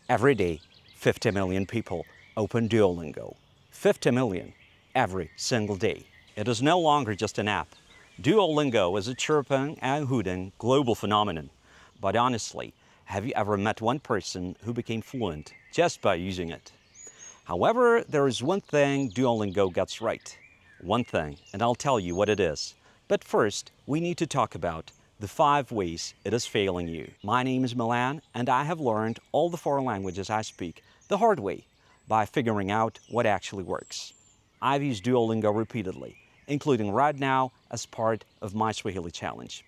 Every day, 50 million people open Duolingo. 50 million every single day. It is no longer just an app. Duolingo is a chirping and hooting global phenomenon. But honestly, have you ever met one person who became fluent just by using it? However, there is one thing Duolingo gets right. One thing, and I'll tell you what it is. But first, we need to talk about the 5 ways it is failing you. My name is Milan, and I have learned all the 4 languages I speak the hard way by figuring out what actually works. I've used Duolingo repeatedly, including right now as part of my Swahili challenge.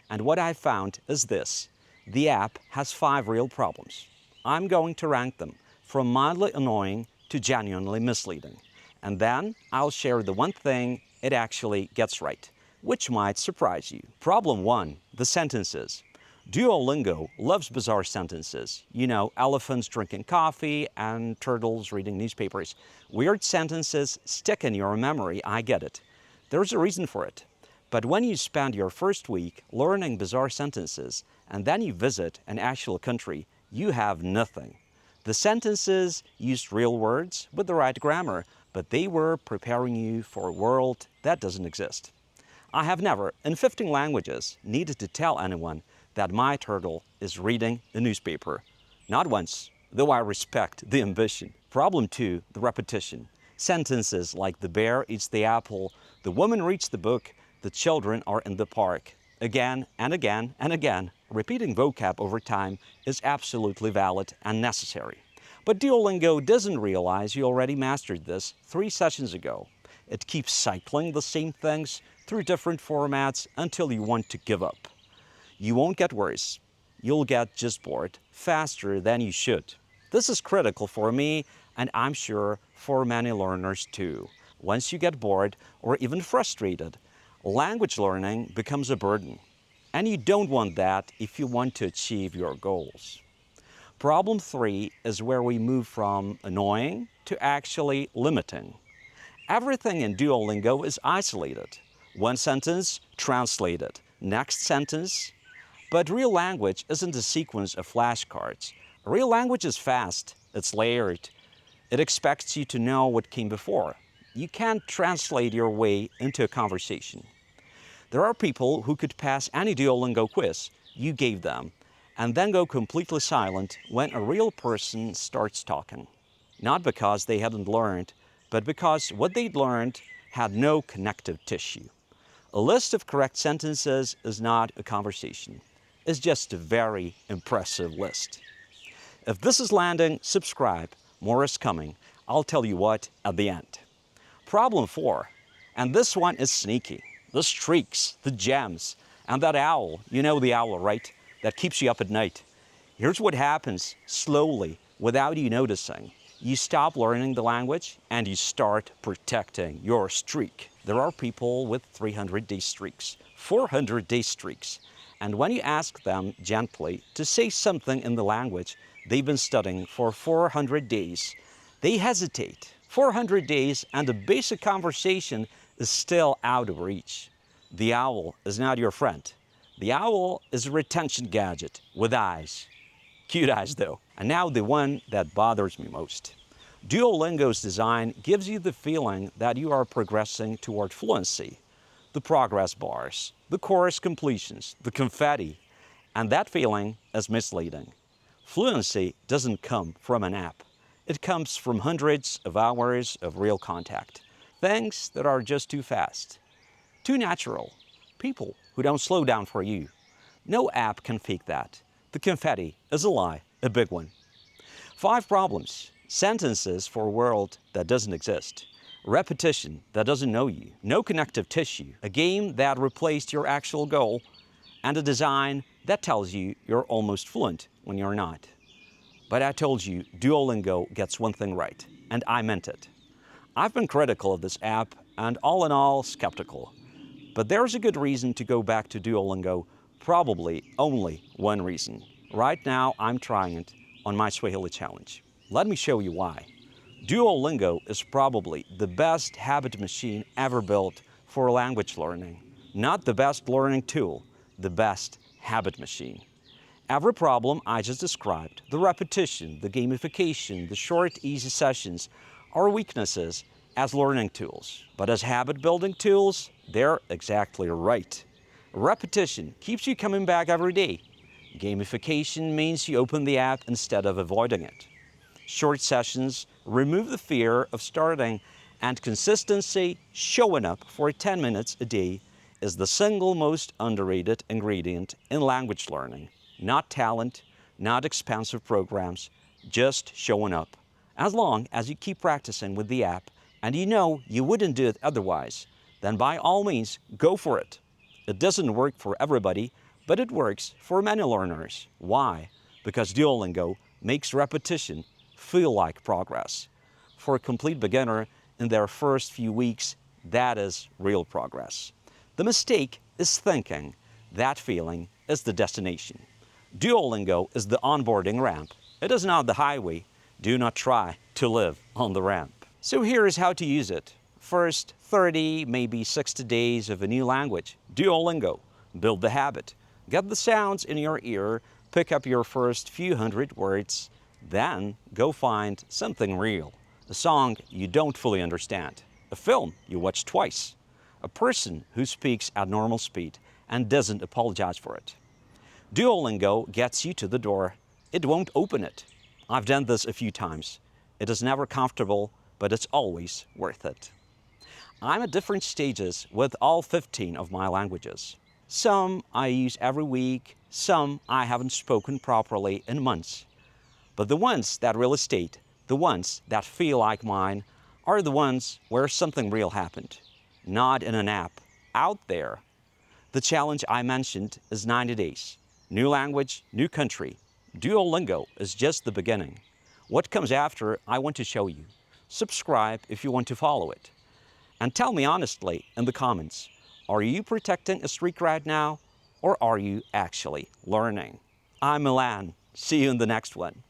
And what I've found is this: the app has 5 real problems. I'm going to rank them from mildly annoying to genuinely misleading. And then I'll share the one thing it actually gets right, which might surprise you. Problem 1, the sentences. Duolingo loves bizarre sentences. You know, elephants drinking coffee and turtles reading newspapers. Weird sentences stick in your memory, I get it. There's a reason for it. But when you spend your first week learning bizarre sentences and then you visit an actual country, you have nothing. The sentences used real words with the right grammar, but they were preparing you for a world that doesn't exist. I have never, in 15 languages, needed to tell anyone that my turtle is reading a newspaper. Not once, though I respect the ambition. Problem 2, the repetition. Sentences like the bear eats the apple, the woman reads the book, the children are in the park. Again and again and again, repeating vocab over time is absolutely valid and necessary. But Duolingo doesn't realize you already mastered this 3 sessions ago. It keeps cycling the same things through different formats until you want to give up. You won't get worse. You'll get just bored faster than you should. This is critical for me, and I'm sure for many learners too. Once you get bored or even frustrated, language learning becomes a burden. And you don't want that if you want to achieve your goals. Problem 3 is where we move from annoying to actually limiting. Everything in Duolingo is isolated. One sentence, translated. Next sentence. But real language isn't a sequence of flashcards. Real language is fast, it's layered. It expects you to know what came before. You can't translate your way into a conversation. There are people who could pass any Duolingo quiz you gave them and then go completely silent when a real person starts talking. Not because they hadn't learned, but because what they'd learned had no connective tissue. A list of correct sentences is not a conversation. It's just a very impressive list. If this is landing, subscribe. More is coming. I'll tell you what at the end. Problem 4, and this one is sneaky. The streaks, the gems, and that owl. You know the owl, right? That keeps you up at night. Here's what happens slowly, without you noticing. You stop learning the language and you start protecting your streak. There are people with 300-day streaks, 400-day streaks. And when you ask them gently to say something in the language they've been studying for 400 days, they hesitate. 400 days and a basic conversation is still out of reach. The owl is not your friend. The owl is a retention gadget with eyes. Cute eyes though. And now the one that bothers me most. Duolingo's design gives you the feeling that you are progressing toward fluency. The progress bars, the course completions, the confetti, and that feeling is misleading. Fluency doesn't come from an app. It comes from hundreds of hours of real contact. Things that are just too fast, too natural. People who don't slow down for you. No app can fake that. The confetti is a lie, a big one. 5 problems. Sentences for a world that doesn't exist. Repetition that doesn't know you. No connective tissue. A game that replaced your actual goal. And a design that tells you you're almost fluent when you're not. But I told you, Duolingo gets one thing right, and I meant it. I've been critical of this app and all in all skeptical. But there's a good reason to go back to Duolingo, probably only one reason. Right now, I'm trying it on my Swahili challenge. Let me show you why. Duolingo is probably the best habit machine ever built for language learning. Not the best learning tool, the best habit machine. Every problem I just described, the repetition, the gamification, the short, easy sessions, are weaknesses as learning tools. But as habit-building tools, they're exactly right. Repetition keeps you coming back every day. Gamification means you open the app instead of avoiding it. Short sessions remove the fear of starting, and consistency, showing up for 10 minutes a day, is the single most underrated ingredient in language learning. Not talent, not expensive programs, just showing up. As long as you keep practicing with the app and you know you wouldn't do it otherwise, then by all means, go for it. It doesn't work for everybody, but it works for many learners. Why? Because Duolingo makes repetition feel like progress. For a complete beginner, in their first few weeks, that is real progress. The mistake is thinking that feeling is the destination. Duolingo is the onboarding ramp. It is not the highway. Do not try to live on the ramp. So here is how to use it. First 30, maybe 60 days of a new language. Duolingo. Build the habit. Get the sounds in your ear. Pick up your first few hundred words. Then go find something real. A song you don't fully understand. A film you watch twice. A person who speaks at normal speed and doesn't apologize for it. Duolingo gets you to the door. It won't open it. I've done this a few times. It is never comfortable, but it's always worth it. I'm at different stages with all 15 of my languages. Some I use every week, some I haven't spoken properly in months. But the ones that really stayed, the ones that feel like mine, are the ones where something real happened. Not in an app, out there. The challenge I mentioned is 90 days. New language, new country. Duolingo is just the beginning. What comes after, I want to show you. Subscribe if you want to follow it. And tell me honestly in the comments, are you protecting a streak right now, or are you actually learning? I'm Milan. See you in the next one.